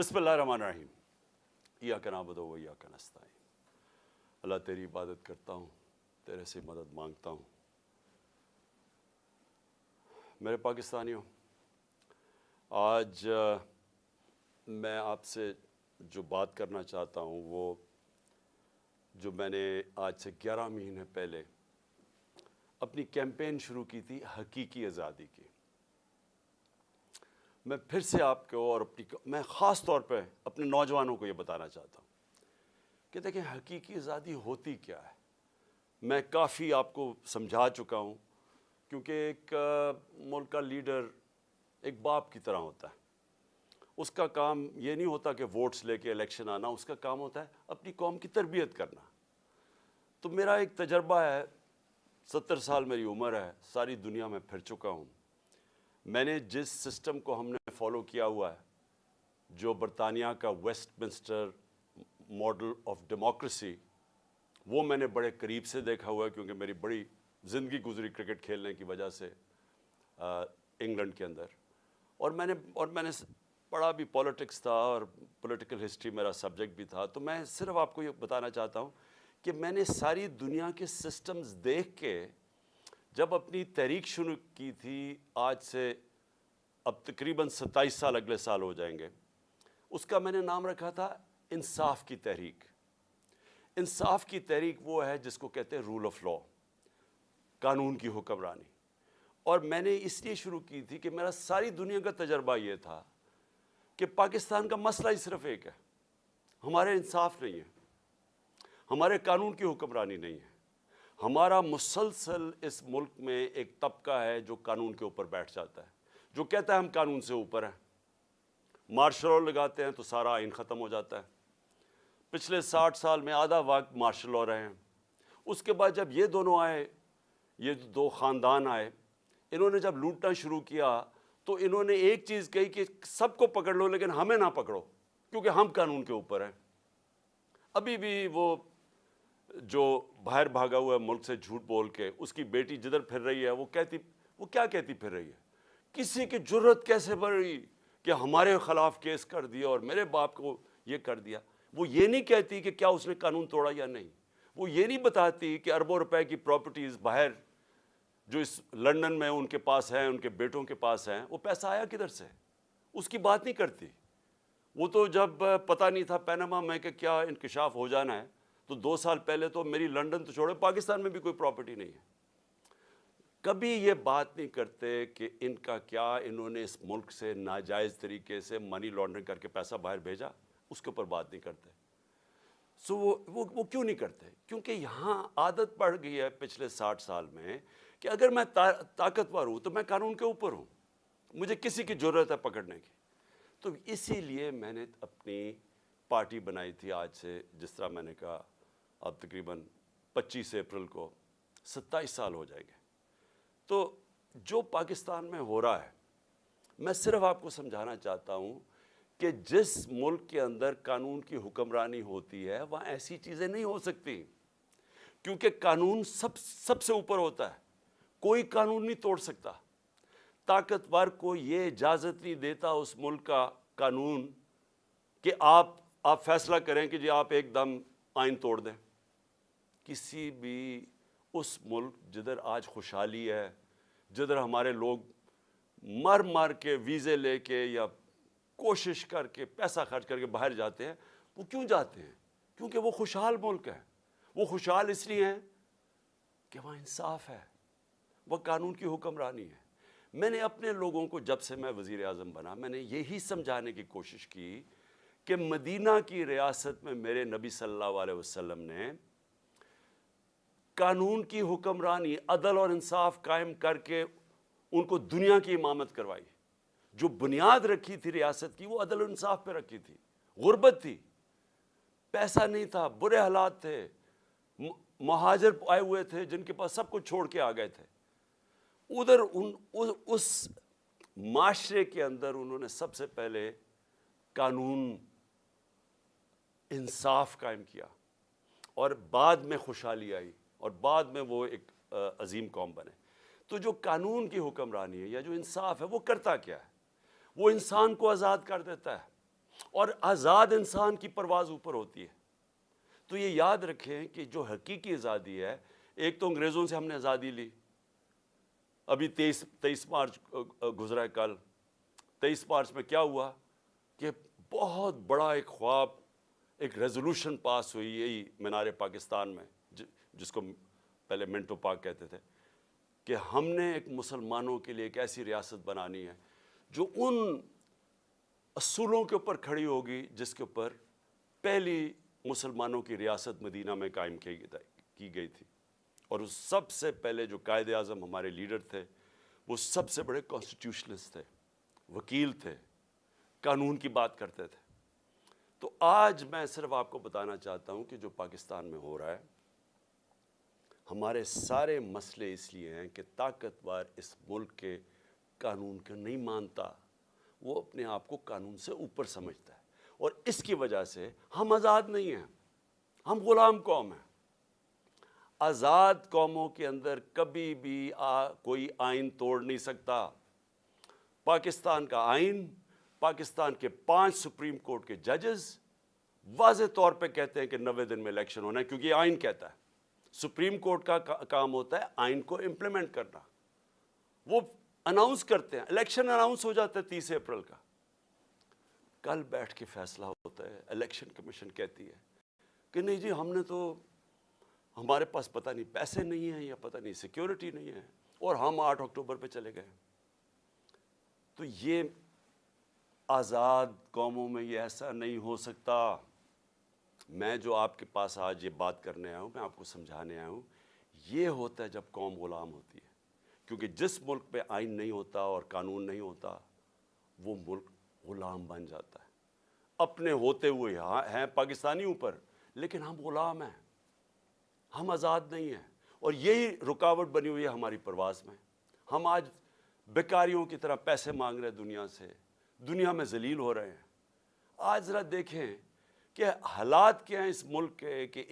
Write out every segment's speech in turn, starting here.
بسم اللہ الرحمن الرحیم ایاک نعبد و ایاک نستعین۔ اللہ تیری عبادت کرتا ہوں، تیرے سے مدد مانگتا ہوں۔ میرے پاکستانیوں، آج میں آپ سے جو بات کرنا چاہتا ہوں وہ جو میں نے آج سے 11 مہینے پہلے اپنی کیمپین شروع کی تھی حقیقی آزادی کی۔ میں پھر سے آپ کو اور میں خاص طور پہ اپنے نوجوانوں کو یہ بتانا چاہتا ہوں کہ دیکھیں حقیقی آزادی ہوتی کیا ہے۔ میں کافی آپ کو سمجھا چکا ہوں، کیونکہ ایک ملک کا لیڈر ایک باپ کی طرح ہوتا ہے۔ اس کا کام یہ نہیں ہوتا کہ ووٹس لے کے الیکشن آنا، اس کا کام ہوتا ہے اپنی قوم کی تربیت کرنا۔ تو میرا ایک تجربہ ہے، 70 سال میری عمر ہے، ساری دنیا میں پھر چکا ہوں۔ میں نے جس سسٹم کو ہم نے فالو کیا ہوا ہے، جو برطانیہ کا Westminster model of democracy, وہ میں نے بڑے قریب سے دیکھا ہوا ہے، کیونکہ میری بڑی زندگی گزری کرکٹ کھیلنے کی وجہ سے انگلینڈ کے اندر، اور میں نے پڑھا بھی پولیٹکس تھا اور پولیٹیکل ہسٹری میرا سبجیکٹ بھی تھا۔ تو میں صرف آپ کو یہ بتانا چاہتا ہوں کہ میں نے ساری دنیا کے سسٹمز دیکھ کے جب اپنی تحریک شروع کی تھی، آج سے اب تقریباً 27 سال اگلے سال ہو جائیں گے، اس کا میں نے نام رکھا تھا انصاف کی تحریک۔ انصاف کی تحریک وہ ہے جس کو کہتے ہیں رول آف لا، قانون کی حکمرانی۔ اور میں نے اس لیے شروع کی تھی کہ میرا ساری دنیا کا تجربہ یہ تھا کہ پاکستان کا مسئلہ ہی صرف ایک ہے، ہمارے انصاف نہیں ہے، ہمارے قانون کی حکمرانی نہیں ہے۔ ہمارا مسلسل اس ملک میں ایک طبقہ ہے جو قانون کے اوپر بیٹھ جاتا ہے، جو کہتا ہے ہم قانون سے اوپر ہیں۔ مارشل لا لگاتے ہیں تو سارا آئین ختم ہو جاتا ہے۔ پچھلے 60 سال میں آدھا وقت مارشل لا رہے ہیں۔ اس کے بعد جب یہ دونوں آئے، یہ دو خاندان آئے، انہوں نے جب لوٹنا شروع کیا تو انہوں نے ایک چیز کہی کہ سب کو پکڑ لو لیکن ہمیں نہ پکڑو، کیونکہ ہم قانون کے اوپر ہیں۔ ابھی بھی وہ جو باہر بھاگا ہوا ہے ملک سے جھوٹ بول کے، اس کی بیٹی جدھر پھر رہی ہے وہ کیا کہتی پھر رہی ہے، کسی کی جرت کیسے بڑھ رہی کہ ہمارے خلاف کیس کر دیا اور میرے باپ کو یہ کر دیا۔ وہ یہ نہیں کہتی کہ کیا اس نے قانون توڑا یا نہیں، وہ یہ نہیں بتاتی کہ اربوں روپے کی پراپرٹیز باہر جو اس لندن میں ان کے پاس ہیں، ان کے بیٹوں کے پاس ہیں، وہ پیسہ آیا کدھر سے، اس کی بات نہیں کرتی۔ وہ تو جب پتہ نہیں تھا پیناما میں کہ کیا انکشاف ہو جانا ہے، تو 2 سال پہلے تو میری لندن تو چھوڑے پاکستان میں بھی کوئی پراپرٹی نہیں ہے۔ کبھی یہ بات نہیں کرتے کہ ان کا کیا انہوں نے اس ملک سے ناجائز طریقے سے منی لانڈرنگ کر کے پیسہ باہر بھیجا، اس کے اوپر بات نہیں کرتے۔ وہ کیوں نہیں کرتے؟ کیونکہ یہاں عادت پڑ گئی ہے پچھلے 60 سال میں کہ اگر میں طاقتور ہوں تو میں قانون کے اوپر ہوں، مجھے کسی کی ضرورت ہے پکڑنے کی۔ تو اسی لیے میں نے اپنی پارٹی بنائی تھی آج سے، جس طرح میں نے کہا اب تقریباً 25 اپریل کو 27 سال ہو جائیں گے۔ تو جو پاکستان میں ہو رہا ہے، میں صرف آپ کو سمجھانا چاہتا ہوں کہ جس ملک کے اندر قانون کی حکمرانی ہوتی ہے وہاں ایسی چیزیں نہیں ہو سکتی، کیونکہ قانون سب سے اوپر ہوتا ہے، کوئی قانون نہیں توڑ سکتا۔ طاقتور کو یہ اجازت نہیں دیتا اس ملک کا قانون کہ آپ فیصلہ کریں کہ جی آپ ایک دم آئین توڑ دیں۔ کسی بھی اس ملک جدھر آج خوشحالی ہے، جدھر ہمارے لوگ مر کے ویزے لے کے یا کوشش کر کے پیسہ خرچ کر کے باہر جاتے ہیں، وہ کیوں جاتے ہیں؟ کیونکہ وہ خوشحال ملک ہے۔ وہ خوشحال اس لیے ہیں کہ وہاں انصاف ہے، وہ قانون کی حکمرانی ہے۔ میں نے اپنے لوگوں کو جب سے میں وزیر اعظم بنا، میں نے یہی سمجھانے کی کوشش کی کہ مدینہ کی ریاست میں میرے نبی صلی اللہ علیہ وسلم نے قانون کی حکمرانی، عدل اور انصاف قائم کر کے ان کو دنیا کی امامت کروائی۔ جو بنیاد رکھی تھی ریاست کی، وہ عدل و انصاف پہ رکھی تھی۔ غربت تھی، پیسا نہیں تھا، برے حالات تھے، مہاجر آئے ہوئے تھے جن کے پاس سب کچھ چھوڑ کے آ گئے تھے۔ ادھر اس معاشرے کے اندر انہوں نے سب سے پہلے قانون انصاف قائم کیا، اور بعد میں خوشحالی آئی، اور بعد میں وہ ایک عظیم قوم بنے۔ تو جو قانون کی حکمرانی ہے یا جو انصاف ہے، وہ کرتا کیا ہے؟ وہ انسان کو آزاد کر دیتا ہے، اور آزاد انسان کی پرواز اوپر ہوتی ہے۔ تو یہ یاد رکھیں کہ جو حقیقی آزادی ہے، ایک تو انگریزوں سے ہم نے آزادی لی، ابھی 23 مارچ گزرا ہے کل، 23 مارچ میں کیا ہوا کہ بہت بڑا ایک خواب، ایک ریزولوشن پاس ہوئی یہی مینار پاکستان میں، جس کو پہلے منٹو پارک کہتے تھے، کہ ہم نے ایک مسلمانوں کے لیے ایک ایسی ریاست بنانی ہے جو ان اصولوں کے اوپر کھڑی ہوگی جس کے اوپر پہلی مسلمانوں کی ریاست مدینہ میں قائم کی گئی تھی۔ اور اس سب سے پہلے جو قائد اعظم ہمارے لیڈر تھے، وہ سب سے بڑے کانسٹیٹیوشنسٹ تھے، وکیل تھے، قانون کی بات کرتے تھے۔ تو آج میں صرف آپ کو بتانا چاہتا ہوں کہ جو پاکستان میں ہو رہا ہے، ہمارے سارے مسئلے اس لیے ہیں کہ طاقتور اس ملک کے قانون کو نہیں مانتا، وہ اپنے آپ کو قانون سے اوپر سمجھتا ہے، اور اس کی وجہ سے ہم آزاد نہیں ہیں، ہم غلام قوم ہیں۔ آزاد قوموں کے اندر کبھی بھی کوئی آئین توڑ نہیں سکتا۔ پاکستان کا آئین، پاکستان کے 5 سپریم کورٹ کے ججز واضح طور پہ کہتے ہیں کہ 90 دن میں الیکشن ہونا ہے، کیونکہ یہ آئین کہتا ہے۔ سپریم کورٹ کا کام ہوتا ہے آئین کو امپلیمنٹ کرنا۔ وہ اناؤنس کرتے ہیں، الیکشن اناؤنس ہو جاتا ہے 30 اپریل کا، کل بیٹھ کے فیصلہ ہوتا ہے۔ الیکشن کمیشن کہتی ہے کہ نہیں جی، ہم نے تو، ہمارے پاس پتہ نہیں پیسے نہیں ہیں یا پتہ نہیں سیکیورٹی نہیں ہے، اور ہم 8 اکتوبر پہ چلے گئے۔ تو یہ آزاد قوموں میں یہ ایسا نہیں ہو سکتا۔ میں جو آپ کے پاس آج یہ بات کرنے آیا ہوں، میں آپ کو سمجھانے آیا ہوں، یہ ہوتا ہے جب قوم غلام ہوتی ہے، کیونکہ جس ملک پہ آئین نہیں ہوتا اور قانون نہیں ہوتا، وہ ملک غلام بن جاتا ہے۔ اپنے ہوتے ہوئے ہیں پاکستانی اوپر، لیکن ہم غلام ہیں، ہم آزاد نہیں ہیں، اور یہی رکاوٹ بنی ہوئی ہے ہماری پرواز میں۔ ہم آج بیکاریوں کی طرح پیسے مانگ رہے ہیں دنیا سے، دنیا میں ذلیل ہو رہے ہیں۔ آج ذرا دیکھیں کہ حالات کیا ہیں اس ملک کے، کہ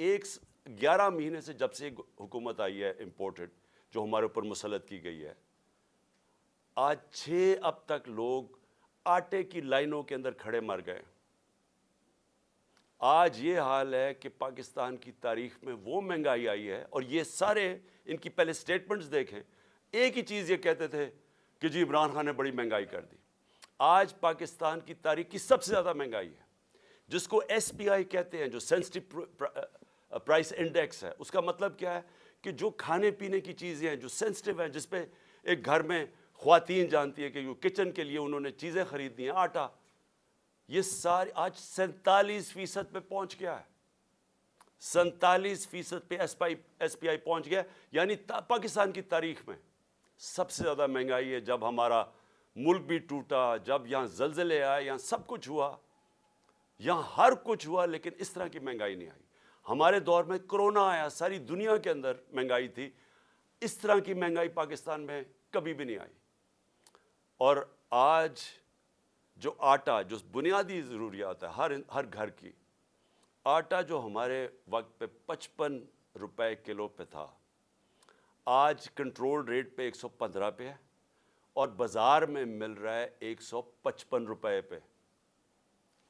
11 مہینے سے جب سے حکومت آئی ہے امپورٹڈ، جو ہمارے اوپر مسلط کی گئی ہے، آج 6 اب تک لوگ آٹے کی لائنوں کے اندر کھڑے مر گئے۔ آج یہ حال ہے کہ پاکستان کی تاریخ میں وہ مہنگائی آئی ہے، اور یہ سارے ان کی پہلے سٹیٹمنٹس دیکھیں، ایک ہی چیز یہ کہتے تھے کہ جی عمران خان نے بڑی مہنگائی کر دی۔ آج پاکستان کی تاریخ کی سب سے زیادہ مہنگائی ہے، جس کو ایس پی آئی کہتے ہیں، جو سینسٹیو پرائس انڈیکس ہے۔ اس کا مطلب کیا ہے کہ جو کھانے پینے کی چیزیں ہیں، جو سینسٹیو ہیں، جس پہ ایک گھر میں خواتین جانتی ہے کہ جو کچن کے لیے انہوں نے چیزیں خریدنی ہیں، آٹا، یہ ساری آج 47% پہ پہنچ گیا ہے۔ 47% پہ ایس پی آئی پہنچ گیا، یعنی پاکستان کی تاریخ میں سب سے زیادہ مہنگائی ہے۔ جب ہمارا ملک بھی ٹوٹا، جب یہاں زلزلے آئے، یہاں سب کچھ ہوا، یہاں ہر کچھ ہوا، لیکن اس طرح کی مہنگائی نہیں آئی۔ ہمارے دور میں کرونا آیا، ساری دنیا کے اندر مہنگائی تھی، اس طرح کی مہنگائی پاکستان میں کبھی بھی نہیں آئی۔ اور آج جو آٹا، جو بنیادی ضروریات ہے ہر گھر کی، آٹا جو ہمارے وقت پہ 55 روپے کلو پہ تھا، آج کنٹرول ریٹ پہ 115 پہ ہے، اور بازار میں مل رہا ہے 155 روپے پہ۔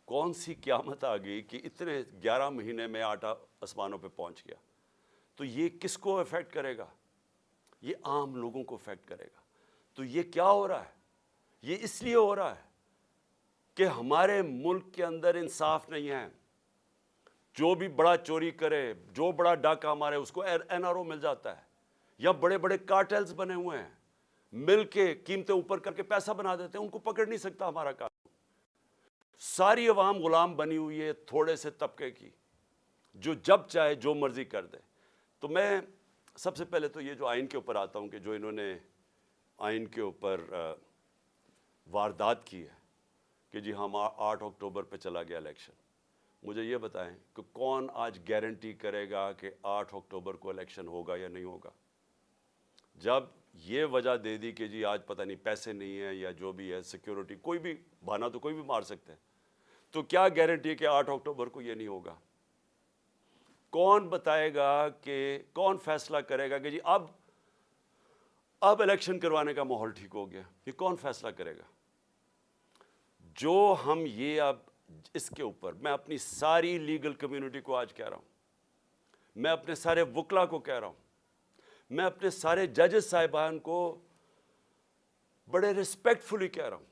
کون سی قیامت آ گئی کہ اتنے 11 مہینے میں آٹا آسمانوں پہ پہنچ گیا؟ تو یہ کس کو افیکٹ کرے گا؟ یہ عام لوگوں کو افیکٹ کرے گا۔ تو یہ کیا ہو رہا ہے؟ یہ اس لیے ہو رہا ہے کہ ہمارے ملک کے اندر انصاف نہیں ہے۔ جو بھی بڑا چوری کرے، جو بڑا ڈاکہ مارے، اس کو این آر او مل جاتا ہے، یا بڑے بڑے کارٹلز بنے ہوئے ہیں، مل کے قیمتیں اوپر کر کے پیسہ بنا دیتے ہیں، ان کو پکڑ نہیں سکتا ہمارا کام۔ ساری عوام غلام بنی ہوئی ہے تھوڑے سے طبقے کی، جو جب چاہے جو مرضی کر دے۔ تو میں سب سے پہلے تو یہ جو آئین کے اوپر آتا ہوں، کہ جو انہوں نے آئین کے اوپر واردات کی ہے کہ جی ہم 8 اکتوبر پہ چلا گیا الیکشن، مجھے یہ بتائیں کہ کون آج گارنٹی کرے گا کہ 8 اکتوبر کو الیکشن ہوگا یا نہیں ہوگا؟ جب یہ وجہ دے دی کہ جی آج پتہ نہیں پیسے نہیں ہیں یا جو بھی ہے، سیکیورٹی، کوئی بھی بہانہ تو کوئی بھی مار سکتے ہیں، تو کیا گارنٹی ہے کہ 8 اکتوبر کو یہ نہیں ہوگا؟ کون بتائے گا کہ کون فیصلہ کرے گا کہ جی اب الیکشن کروانے کا ماحول ٹھیک ہو گیا؟ یہ کون فیصلہ کرے گا؟ جو ہم یہ اب اس کے اوپر میں اپنی ساری لیگل کمیونٹی کو آج کہہ رہا ہوں, میں اپنے سارے وکلا کو کہہ رہا ہوں, میں اپنے سارے ججز صاحبان کو بڑے ریسپیکٹفلی کہہ رہا ہوں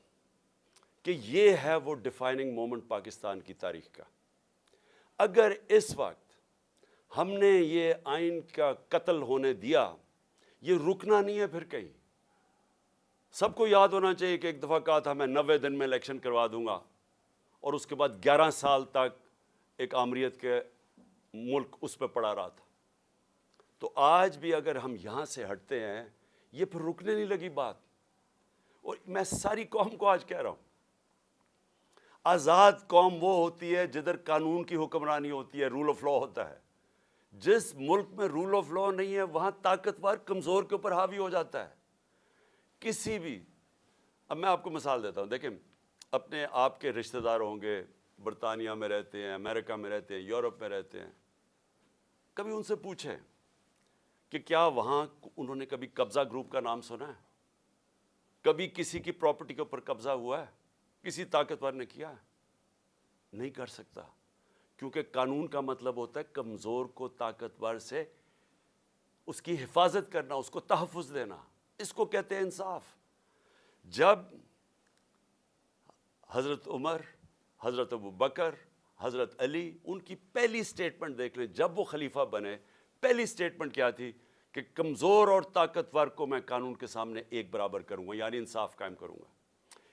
کہ یہ ہے وہ ڈیفائننگ مومنٹ پاکستان کی تاریخ کا. اگر اس وقت ہم نے یہ آئین کا قتل ہونے دیا, یہ رکنا نہیں ہے پھر کہیں. سب کو یاد ہونا چاہیے کہ ایک دفعہ کہا تھا میں 90 دن میں الیکشن کروا دوں گا, اور اس کے بعد 11 سال تک ایک آمریت کے ملک اس پہ پڑا رہا تھا. تو آج بھی اگر ہم یہاں سے ہٹتے ہیں, یہ پھر رکنے نہیں لگی بات. اور میں ساری قوم کو آج کہہ رہا ہوں, آزاد قوم وہ ہوتی ہے جدھر قانون کی حکمرانی ہوتی ہے, رول آف لا ہوتا ہے. جس ملک میں رول آف لا نہیں ہے وہاں طاقتور کمزور کے اوپر حاوی ہو جاتا ہے. کسی بھی, اب میں آپ کو مثال دیتا ہوں, دیکھیں اپنے آپ کے رشتہ دار ہوں گے, برطانیہ میں رہتے ہیں, امریکہ میں رہتے ہیں, یورپ میں رہتے ہیں, کبھی ان سے پوچھیں کہ کیا وہاں انہوں نے کبھی قبضہ گروپ کا نام سنا ہے؟ کبھی کسی کی پراپرٹی کے اوپر قبضہ ہوا ہے؟ کسی طاقتور نے کیا ہے؟ نہیں کر سکتا, کیونکہ قانون کا مطلب ہوتا ہے کمزور کو طاقتور سے اس کی حفاظت کرنا, اس کو تحفظ دینا. اس کو کہتے ہیں انصاف. جب حضرت عمر, حضرت ابو بکر, حضرت علی, ان کی پہلی سٹیٹمنٹ دیکھ لیں, جب وہ خلیفہ بنے پہلی سٹیٹمنٹ کیا تھی کہ کمزور اور طاقتور کو میں قانون کے سامنے ایک برابر کروں گا, یعنی انصاف قائم کروں گا.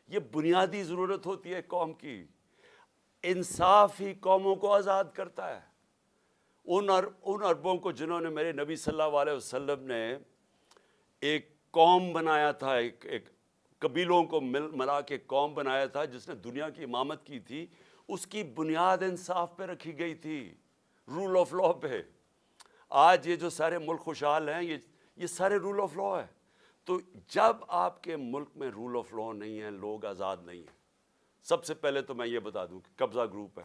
یہ بنیادی ضرورت ہوتی ہے قوم کی. انصاف ہی قوموں کو آزاد کرتا ہے. ان عربوں کو جنہوں نے میرے نبی صلی اللہ علیہ وسلم نے ایک قوم بنایا تھا, ایک قبیلوں کو ملا کے قوم بنایا تھا جس نے دنیا کی امامت کی تھی, اس کی بنیاد انصاف پہ رکھی گئی تھی, رول آف لا پہ. آج یہ جو سارے ملک خوشحال ہیں یہ سارے رول آف لا ہے. تو جب آپ کے ملک میں رول آف لا نہیں ہے, لوگ آزاد نہیں ہیں. سب سے پہلے تو میں یہ بتا دوں کہ قبضہ گروپ ہے.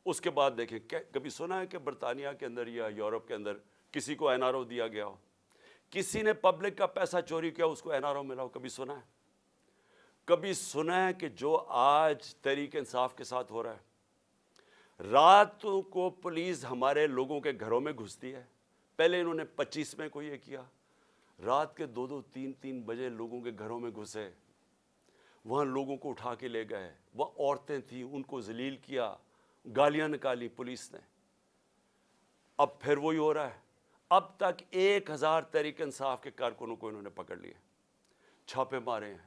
اس کے بعد دیکھیں, کبھی سنا ہے کہ برطانیہ کے اندر یا یورپ کے اندر کسی کو این آر او دیا گیا ہو؟ کسی نے پبلک کا پیسہ چوری کیا اس کو این آر او ملا ہو؟ کبھی سنا ہے؟ کبھی سنا ہے کہ جو آج تحریک انصاف کے ساتھ ہو رہا ہے, راتوں کو پولیس ہمارے لوگوں کے گھروں میں گھستی ہے. پہلے انہوں نے 25 کو یہ کیا, رات کے 2-3 بجے لوگوں کے گھروں میں گھسے, وہاں لوگوں کو اٹھا کے لے گئے. وہ عورتیں تھیں, ان کو ذلیل کیا, گالیاں نکالی پولیس نے. اب پھر وہی ہو رہا ہے. اب تک 1000 تحریک انصاف کے کارکنوں کو انہوں نے پکڑ لیا, چھاپے مارے ہیں.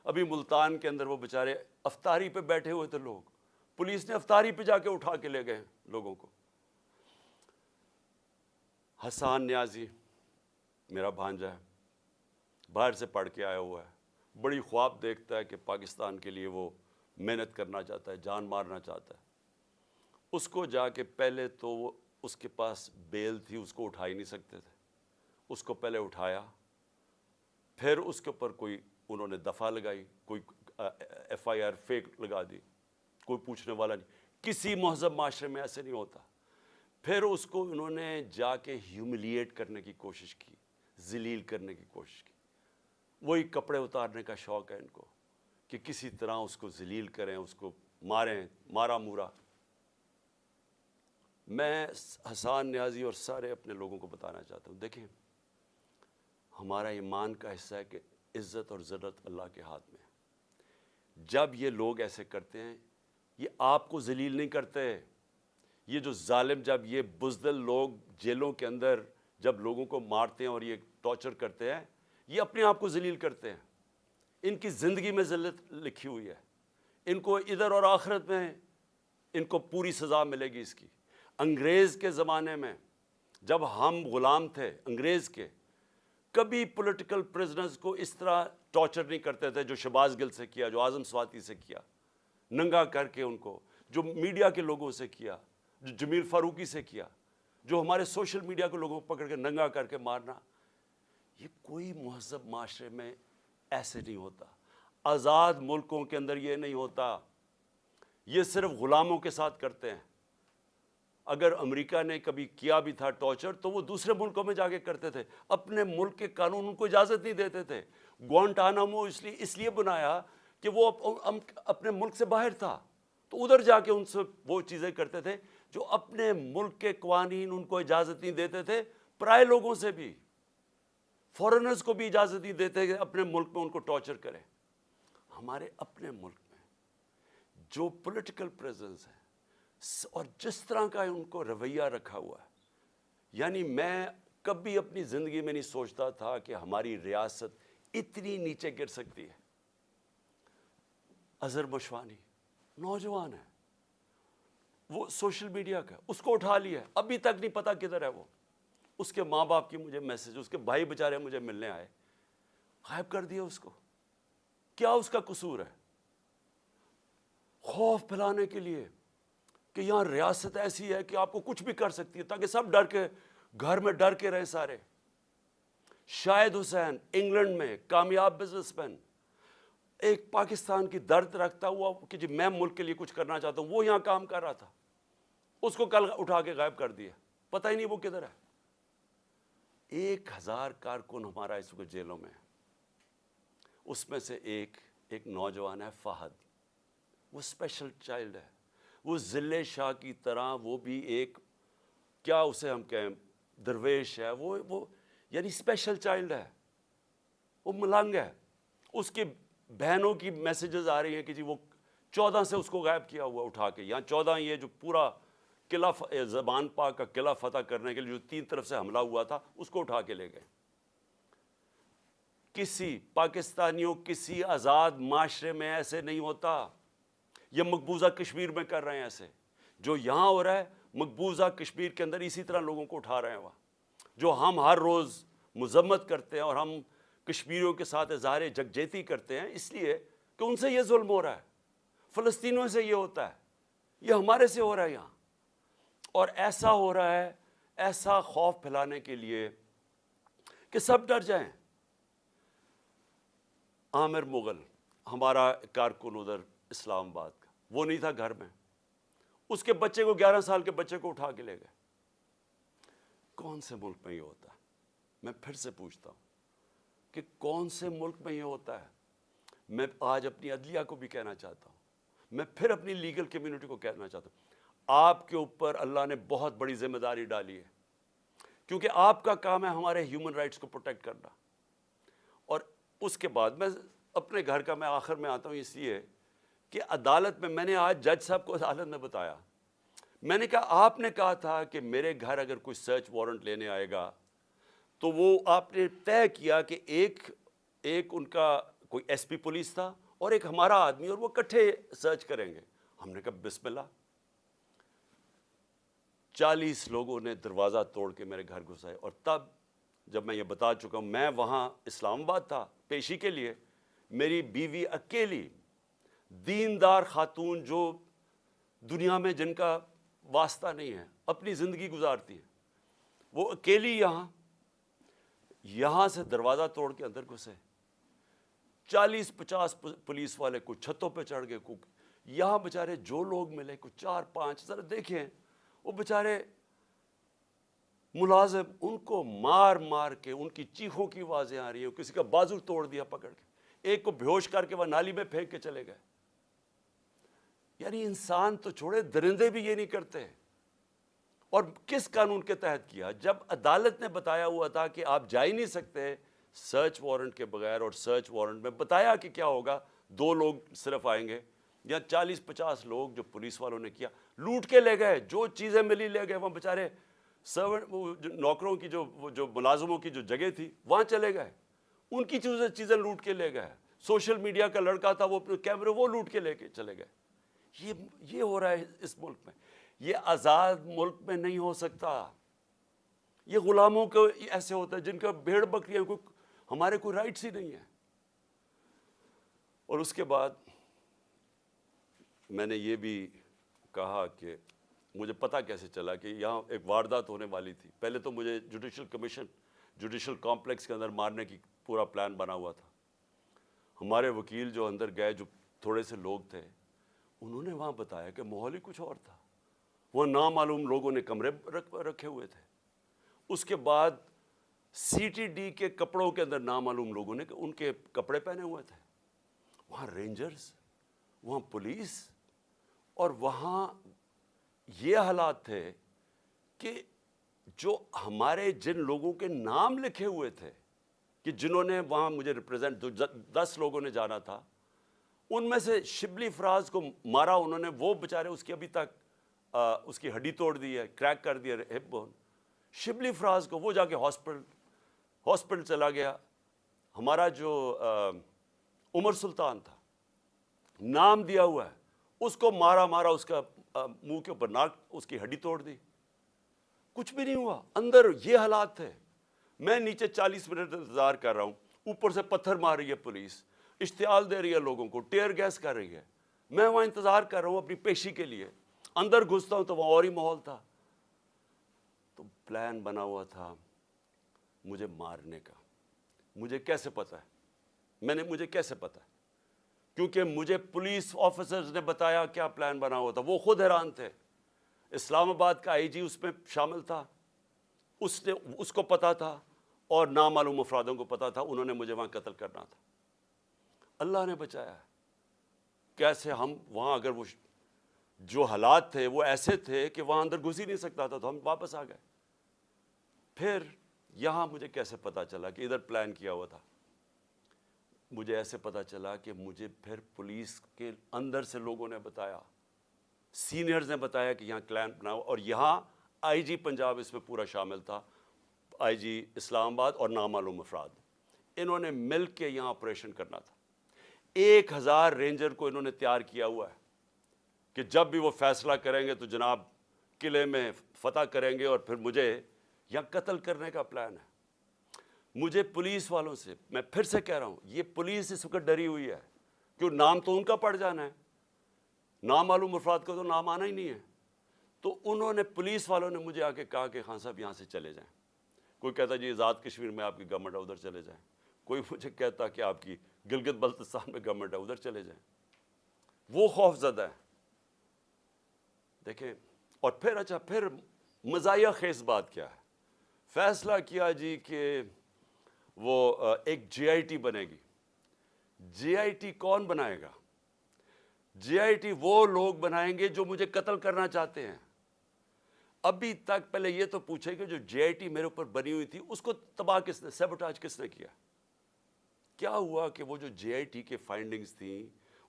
ابھی ملتان کے اندر وہ بیچارے افطاری پہ بیٹھے ہوئے تھے لوگ, پولیس نے افطاری پہ جا کے اٹھا کے لے گئے لوگوں کو. حسان نیازی میرا بھانجا ہے, باہر سے پڑھ کے آیا ہوا ہے, بڑی خواب دیکھتا ہے کہ پاکستان کے لیے وہ محنت کرنا چاہتا ہے, جان مارنا چاہتا ہے. اس کو جا کے پہلے تو وہ اس کے پاس بیل تھی, اس کو اٹھا ہی نہیں سکتے تھے, اس کو پہلے اٹھایا, پھر اس کے اوپر کوئی انہوں نے دفعہ لگائی, کوئی ایف آئی آر فیک لگا دی, کوئی پوچھنے والا نہیں. کسی مہذب معاشرے میں ایسے نہیں ہوتا. پھر اس کو انہوں نے جا کے ہیوملیٹ کرنے کی کوشش کی, ذلیل کرنے کی کوشش کی. وہی کپڑے اتارنے کا شوق ہے ان کو کہ کسی طرح اس کو ذلیل کریں, اس کو ماریں, مارا مورا. میں حسان نیازی اور سارے اپنے لوگوں کو بتانا چاہتا ہوں, دیکھیں ہمارا ایمان کا حصہ ہے کہ عزت اور ذلت اللہ کے ہاتھ میں ہے. جب یہ لوگ ایسے کرتے ہیں, یہ آپ کو ذلیل نہیں کرتے. یہ جو ظالم, جب یہ بزدل لوگ جیلوں کے اندر جب لوگوں کو مارتے ہیں اور یہ ٹارچر کرتے ہیں, یہ اپنے آپ کو ذلیل کرتے ہیں. ان کی زندگی میں ذلت لکھی ہوئی ہے, ان کو ادھر اور آخرت میں ان کو پوری سزا ملے گی اس کی. انگریز کے زمانے میں جب ہم غلام تھے انگریز کے, کبھی پولیٹیکل پرزنرز کو اس طرح ٹارچر نہیں کرتے تھے جو شہباز گل سے کیا, جو اعظم سواتی سے کیا, ننگا کر کے ان کو, جو میڈیا کے لوگوں سے کیا, جو جمیل فاروقی سے کیا, جو ہمارے سوشل میڈیا کے لوگوں کو پکڑ کے ننگا کر کے مارنا. یہ کوئی مہذب معاشرے میں ایسے نہیں ہوتا. آزاد ملکوں کے اندر یہ نہیں ہوتا. یہ صرف غلاموں کے ساتھ کرتے ہیں. اگر امریکہ نے کبھی کیا بھی تھا ٹارچر تو وہ دوسرے ملکوں میں جا کے کرتے تھے. اپنے ملک کے قانون ان کو اجازت نہیں دیتے تھے. گوانٹانامو اس لیے بنایا کہ وہ اپنے ملک سے باہر تھا. تو ادھر جا کے ان سے وہ چیزیں کرتے تھے جو اپنے ملک کے قوانین ان کو اجازت نہیں دیتے تھے، پرائے لوگوں سے بھی، فورنرز کو بھی اجازت نہیں دیتے کہ اپنے ملک میں ان کو ٹارچر کریں۔ ہمارے اپنے ملک میں جو پولیٹیکل پریزنس ہے اور جس طرح کا ان کو رویہ رکھا ہوا ہے، یعنی میں کبھی اپنی زندگی میں نہیں سوچتا تھا کہ ہماری ریاست اتنی نیچے گر سکتی ہے۔ اظہر مشوانی نوجوان ہے، وہ سوشل میڈیا کا، اس کو اٹھا لیا ہے، ابھی تک نہیں پتا کدھر ہے وہ۔ اس کے ماں باپ کی مجھے میسج، اس کے بھائی بیچارے مجھے ملنے آئے، غائب کر دیا اس کو۔ کیا اس کا قصور ہے؟ خوف پھیلانے کے لیے کہ یہاں ریاست ایسی ہے کہ آپ کو کچھ بھی کر سکتی ہے، تاکہ سب ڈر کے گھر میں ڈر کے رہے سارے۔ شاہد حسین انگلینڈ میں کامیاب بزنس مین، ایک پاکستان کی درد رکھتا ہوا کہ جی میں ملک کے لیے کچھ کرنا چاہتا ہوں، وہ یہاں کام کر رہا تھا، اس کو کل اٹھا کے غائب کر دیا، پتہ ہی نہیں وہ کدھر ہے۔ 1000 کارکن ہمارا اس وقت جیلوں میں ہے، اس میں سے ایک نوجوان ہے فہد، وہ اسپیشل چائلڈ ہے، وہ ضلع شاہ کی طرح، وہ بھی ایک کیا اسے ہم کہیں درویش ہے، وہ یعنی اسپیشل چائلڈ ہے، وہ ملنگ ہے۔ اس کی بہنوں کی میسیجز آ رہی ہیں کہ جی وہ 14 سے اس کو غائب کیا ہوا اٹھا کے، یہاں 14 یہ جو پورا قلعہ زبان پاک کا قلعہ فتح کرنے کے لیے جو 3 طرف سے حملہ ہوا تھا، اس کو اٹھا کے لے گئے۔ کسی پاکستانیوں کسی آزاد معاشرے میں ایسے نہیں ہوتا، یہ مقبوضہ کشمیر میں کر رہے ہیں ایسے، جو یہاں ہو رہا ہے مقبوضہ کشمیر کے اندر اسی طرح لوگوں کو اٹھا رہے ہیں وہاں، جو ہم ہر روز مذمت کرتے ہیں اور ہم کشمیریوں کے ساتھ اظہار یکجہتی کرتے ہیں، اس لیے کہ ان سے یہ ظلم ہو رہا ہے، فلسطینیوں سے یہ ہوتا ہے، یہ ہمارے سے ہو رہا ہے یہاں، اور ایسا ہو رہا ہے، ایسا خوف پھیلانے کے لیے کہ سب ڈر جائیں۔ عامر مغل ہمارا کارکن ادھر اسلام آباد کا، وہ نہیں تھا گھر میں، اس کے بچے کو 11 سال کے بچے کو اٹھا کے لے گئے۔ کون سے ملک میں یہ ہوتا ہے؟ میں پھر سے پوچھتا ہوں کہ کون سے ملک میں یہ ہوتا ہے؟ میں آج اپنی عدلیہ کو بھی کہنا چاہتا ہوں، میں پھر اپنی لیگل کمیونٹی کو کہنا چاہتا ہوں، آپ کے اوپر اللہ نے بہت بڑی ذمہ داری ڈالی ہے، کیونکہ آپ کا کام ہے ہمارے ہیومن رائٹس کو پروٹیکٹ کرنا۔ اور اس کے بعد میں اپنے گھر کا میں آخر میں آتا ہوں اس لیے کہ عدالت میں نے آج جج صاحب کو عدالت میں بتایا، میں نے کہا آپ نے کہا تھا کہ میرے گھر اگر کوئی سرچ وارنٹ لینے آئے گا تو وہ آپ نے طے کیا کہ ایک ان کا کوئی ایس پی پولیس تھا اور ایک ہمارا آدمی، اور وہ اکٹھے سرچ کریں گے۔ ہم نے کہا بسم اللہ۔ 40 لوگوں نے دروازہ توڑ کے میرے گھر گھسائے، اور تب جب میں یہ بتا چکا ہوں، میں وہاں اسلام آباد تھا پیشی کے لیے، میری بیوی اکیلی دیندار خاتون جو دنیا میں جن کا واسطہ نہیں ہے، اپنی زندگی گزارتی ہے، وہ اکیلی یہاں سے دروازہ توڑ کے اندر گھسے۔ 40-50 پولیس والے کچھ چھتوں پہ چڑھ گئے، یہاں بےچارے جو لوگ ملے کچھ 4-5، ذرا دیکھیں وہ بےچارے ملازم، ان کو مار مار کے، ان کی چیخوں کی آوازیں آ رہی ہیں، کسی کا بازو توڑ دیا پکڑ کے، ایک کو بیہوش کر کے وہ نالی میں پھینک کے چلے گئے۔ یعنی انسان تو چھوڑے، درندے بھی یہ نہیں کرتے۔ اور کس قانون کے تحت کیا؟ جب عدالت نے بتایا ہوا تھا کہ آپ جا ہی نہیں سکتے سرچ وارنٹ کے بغیر، اور سرچ وارنٹ میں بتایا کہ کیا ہوگا، 2 لوگ صرف آئیں گے، یا 40-50 لوگ جو پولیس والوں نے کیا، لوٹ کے لے گئے، جو چیزیں ملی لے گئے، وہاں بیچارے سرونٹ نوکروں کی جو ملازموں کی جو جگہ تھی وہاں چلے گئے، ان کی چیزیں لوٹ کے لے گئے۔ سوشل میڈیا کا لڑکا تھا، وہ اپنے کیمرے وہ لوٹ کے لے کے چلے گئے۔ یہ ہو رہا ہے اس ملک میں۔ یہ آزاد ملک میں نہیں ہو سکتا۔ یہ غلاموں کو ایسے ہوتا ہے جن کا بھیڑ بکریاں، ہمارے کوئی رائٹس ہی نہیں ہے۔ اور اس کے بعد میں نے یہ بھی کہا کہ مجھے پتہ کیسے چلا کہ یہاں ایک واردات ہونے والی تھی۔ پہلے تو مجھے جوڈیشل کمپلیکس کے اندر مارنے کی پورا پلان بنا ہوا تھا۔ ہمارے وکیل جو اندر گئے، جو تھوڑے سے لوگ تھے، انہوں نے وہاں بتایا کہ ماحول ہی کچھ اور تھا، وہ نامعلوم لوگوں نے کمرے رکھے ہوئے تھے۔ اس کے بعد سی ٹی ڈی کے کپڑوں کے اندر نامعلوم لوگوں نے ان کے کپڑے پہنے ہوئے تھے، وہاں رینجرز، وہاں پولیس، اور وہاں یہ حالات تھے کہ جو ہمارے جن لوگوں کے نام لکھے ہوئے تھے کہ جنہوں نے وہاں مجھے ریپرزینٹ 10 لوگوں نے جانا تھا، ان میں سے شبلی فراز کو مارا انہوں نے، وہ بیچارے اس کی ابھی تک اس کی ہڈی توڑ دی ہے، کریک کر دیا ہپ بون. شبلی فراز کو وہ جا کے ہاسپٹل چلا گیا. ہمارا جو عمر سلطان تھا، نام دیا ہوا ہے، اس کو مارا اس کا منہ کے اوپر ناک، اس کی ہڈی توڑ دی. کچھ بھی نہیں ہوا. اندر یہ حالات تھے. میں نیچے 40 منٹ انتظار کر رہا ہوں، اوپر سے پتھر مار رہی ہے پولیس، اشتعال دے رہی ہے لوگوں کو، ٹیئر گیس کر رہی ہے. میں وہاں انتظار کر رہا ہوں اپنی پیشی کے لیے. اندر گھستا ہوں تو وہاں اور ہی ماحول تھا. تو پلان بنا ہوا تھا مجھے مارنے کا. مجھے کیسے پتا ہے؟ مجھے کیسے پتا ہے؟ کیونکہ مجھے پولیس آفیسرز نے بتایا کیا پلان بنا ہوا تھا. وہ خود حیران تھے. اسلام آباد کا آئی جی اس میں شامل تھا، اس کو پتا تھا، اور نامعلوم افرادوں کو پتا تھا. انہوں نے مجھے وہاں قتل کرنا تھا. اللہ نے بچایا. کیسے ہم وہاں، اگر وہ جو حالات تھے وہ ایسے تھے کہ وہاں اندر گھس ہی نہیں سکتا تھا، تو ہم واپس آ گئے. پھر یہاں مجھے کیسے پتا چلا کہ ادھر پلان کیا ہوا تھا؟ مجھے ایسے پتا چلا کہ مجھے پھر پولیس کے اندر سے لوگوں نے بتایا، سینئرز نے بتایا کہ یہاں پلان بناؤ. اور یہاں آئی جی پنجاب اس میں پورا شامل تھا، آئی جی اسلام آباد اور نامعلوم افراد. انہوں نے مل کے یہاں آپریشن کرنا تھا. 1000 رینجر کو انہوں نے تیار کیا ہوا ہے کہ جب بھی وہ فیصلہ کریں گے تو جناب قلعے میں فتح کریں گے، اور پھر مجھے یہاں قتل کرنے کا پلان ہے. مجھے پولیس والوں سے، میں پھر سے کہہ رہا ہوں، یہ پولیس اس وقت ڈری ہوئی ہے، کیوں نام تو ان کا پڑ جانا ہے، نامعلوم افراد کو تو نام آنا ہی نہیں ہے. تو انہوں نے، پولیس والوں نے مجھے آ کے کہا کہ خان صاحب یہاں سے چلے جائیں. کوئی کہتا جی آزاد کشمیر میں آپ کی گورنمنٹ ہے ادھر چلے جائیں. کوئی مجھے کہتا کہ آپ کی گلگت بلتستان میں گورنمنٹ ہے ادھر چلے جائیں. وہ خوف زدہ ہے. دیکھیں، اور پھر مزاحیہ خیز بات کیا ہے؟ فیصلہ کیا جی کہ وہ ایک جے آئی ٹی بنے گی. جے آئی ٹی کون بنائے گا؟ جے آئی ٹی وہ لوگ بنائیں گے جو مجھے قتل کرنا چاہتے ہیں. ابھی تک پہلے یہ تو پوچھے کہ جو جے آئی ٹی میرے اوپر بنی ہوئی تھی اس کو تباہ کس نے، سیبوٹاج کس نے کیا؟ کیا ہوا کہ وہ جو جے آئی ٹی کے فائنڈنگز تھیں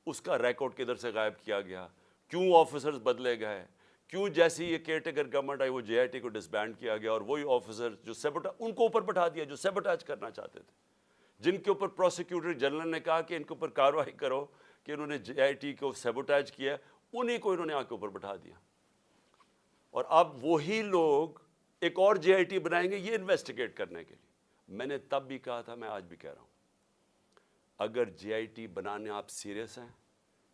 اس کا ریکارڈ کدھر سے غائب کیا گیا؟ کیوں آفیسرز بدلے گئے؟ کیوں جیسی یہ کیئر ٹیکر گورنمنٹ آئی وہ جے آئی ٹی کو ڈسبینڈ کیا گیا، اور وہی آفیسر جو ان کو اوپر بٹھا دیا جو سیبوٹاج کرنا چاہتے تھے، جن کے اوپر پروسیکیوٹر جنرل نے کہا کہ ان کے اوپر کارروائی کرو کہ انہوں نے جے آئی ٹی کو سیبوٹاج کیا، انہیں کو انہوں نے آ کے اوپر بٹھا دیا. اور اب وہی لوگ ایک اور جے آئی ٹی بنائیں گے یہ انویسٹیگیٹ کرنے کے لیے. میں نے تب بھی کہا تھا، میں آج بھی کہہ رہا ہوں، اگر جے آئی ٹی بنانے آپ سیریس ہیں،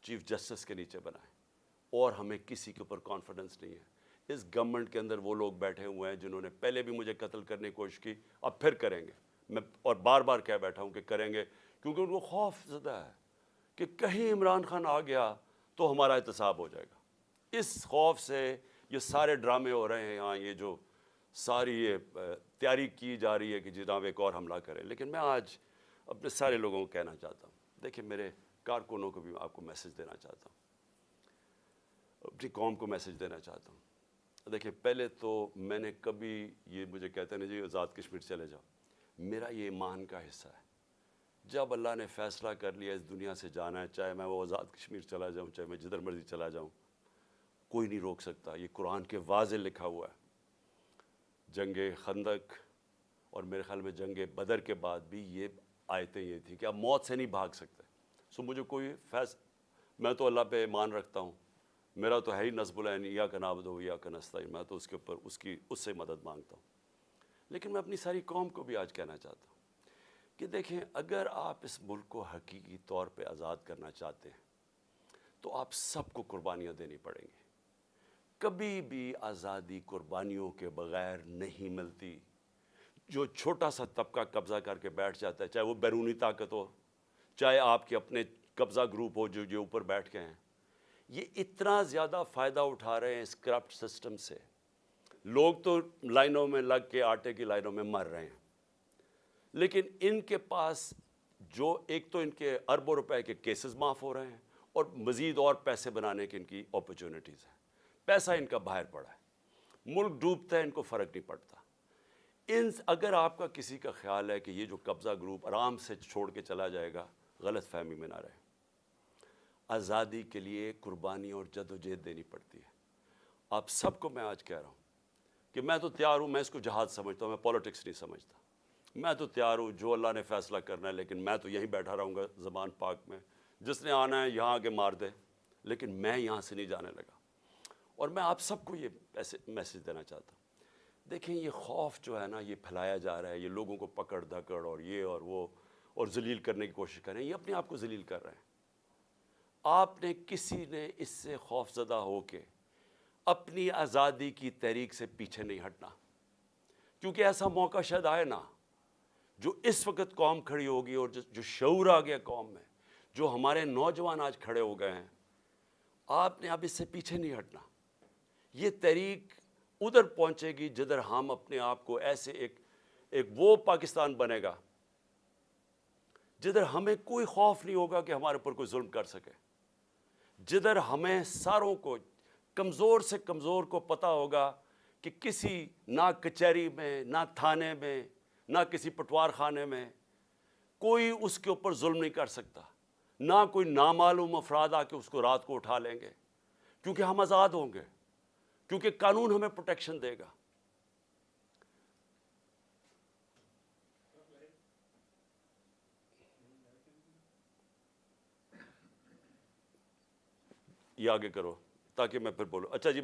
چیف جسٹس کے نیچے بنائیں. اور ہمیں کسی کے اوپر کانفیڈنس نہیں ہے. اس گورنمنٹ کے اندر وہ لوگ بیٹھے ہوئے ہیں جنہوں نے پہلے بھی مجھے قتل کرنے کی کوشش کی، اب پھر کریں گے. میں اور بار بار کہہ بیٹھا ہوں کہ کریں گے، کیونکہ ان کو خوف زدہ ہے کہ کہیں عمران خان آ گیا تو ہمارا احتساب ہو جائے گا. اس خوف سے یہ سارے ڈرامے ہو رہے ہیں یہاں، یہ جو ساری یہ تیاری کی جا رہی ہے کہ جناب ایک اور حملہ کریں. لیکن میں آج اپنے سارے لوگوں کو کہنا چاہتا ہوں، دیکھیں میرے کارکنوں کو بھی آپ کو میسج دینا چاہتا ہوں، اپنی قوم کو میسج دینا چاہتا ہوں. دیکھیں، پہلے تو میں نے کبھی، یہ مجھے کہتے ہیں جی آزاد کشمیر چلے جاؤ، میرا یہ ایمان کا حصہ ہے. جب اللہ نے فیصلہ کر لیا اس دنیا سے جانا ہے، چاہے میں وہ آزاد کشمیر چلا جاؤں، چاہے میں جدھر مرضی چلا جاؤں، کوئی نہیں روک سکتا. یہ قرآن کے واضح لکھا ہوا ہے. جنگ خندق اور میرے خیال میں جنگ بدر کے بعد بھی یہ آیتیں یہ تھی کہ آپ موت سے نہیں بھاگ سکتے. سو مجھے کوئی میں تو اللہ پہ ایمان رکھتا ہوں، میرا تو ہے ہی نصب العین ایاک نعبد و ایاک نستعین، میں تو اس کے اوپر اس سے مدد مانگتا ہوں. لیکن میں اپنی ساری قوم کو بھی آج کہنا چاہتا ہوں کہ دیکھیں، اگر آپ اس ملک کو حقیقی طور پہ آزاد کرنا چاہتے ہیں تو آپ سب کو قربانیاں دینی پڑیں گی. کبھی بھی آزادی قربانیوں کے بغیر نہیں ملتی. جو چھوٹا سا طبقہ قبضہ کر کے بیٹھ جاتا ہے، چاہے وہ بیرونی طاقت ہو، چاہے آپ کے اپنے قبضہ گروپ ہو جو اوپر بیٹھ کے ہیں، یہ اتنا زیادہ فائدہ اٹھا رہے ہیں اس کرپٹ سسٹم سے. لوگ تو لائنوں میں لگ کے آٹے کی لائنوں میں مر رہے ہیں، لیکن ان کے پاس جو ایک تو ان کے اربوں روپے کے کیسز معاف ہو رہے ہیں، اور مزید اور پیسے بنانے کی ان کی اپرچونٹیز ہیں. پیسہ ان کا باہر پڑا ہے, ملک ڈوبتا ہے, ان کو فرق نہیں پڑتا. اگر آپ کا کسی کا خیال ہے کہ یہ جو قبضہ گروپ آرام سے چھوڑ کے چلا جائے گا, غلط فہمی میں نہ رہے. آزادی کے لیے قربانی اور جد و جہد دینی پڑتی ہے. آپ سب کو میں آج کہہ رہا ہوں کہ میں تو تیار ہوں, میں اس کو جہاد سمجھتا ہوں, میں پولیٹکس نہیں سمجھتا. میں تو تیار ہوں, جو اللہ نے فیصلہ کرنا ہے, لیکن میں تو یہیں بیٹھا رہوں گا زمان پاک میں. جس نے آنا ہے یہاں آگے مار دے, لیکن میں یہاں سے نہیں جانے لگا. اور میں آپ سب کو یہ میسج دینا چاہتا ہوں. دیکھیں یہ خوف جو ہے نا, یہ پھیلایا جا رہا ہے, یہ لوگوں کو پکڑ دھکڑ اور یہ اور وہ اور ذلیل کرنے کی کوشش کر رہے ہیں, یہ اپنے آپ کو ذلیل کر رہے ہیں. آپ نے کسی نے اس سے خوف زدہ ہو کے اپنی آزادی کی تحریک سے پیچھے نہیں ہٹنا, کیونکہ ایسا موقع شاید آئے نا, جو اس وقت قوم کھڑی ہوگی اور جو شعور آ گیا قوم میں, جو ہمارے نوجوان آج کھڑے ہو گئے ہیں, آپ نے اب اس سے پیچھے نہیں ہٹنا. یہ تحریک ادھر پہنچے گی جدھر ہم اپنے آپ کو ایسے ایک وہ پاکستان بنے گا جدھر ہمیں کوئی خوف نہیں ہوگا کہ ہمارے اوپر کوئی ظلم کر سکے, جدھر ہمیں ساروں کو, کمزور سے کمزور کو پتہ ہوگا کہ کسی نہ کچہری میں, نہ تھانے میں, نہ کسی پٹوار خانے میں کوئی اس کے اوپر ظلم نہیں کر سکتا, نہ کوئی نامعلوم افراد آ کے اس کو رات کو اٹھا لیں گے, کیونکہ ہم آزاد ہوں گے, کیونکہ قانون ہمیں پروٹیکشن دے گا. یہ آگے کرو تاکہ میں پھر بولوں. اچھا جی.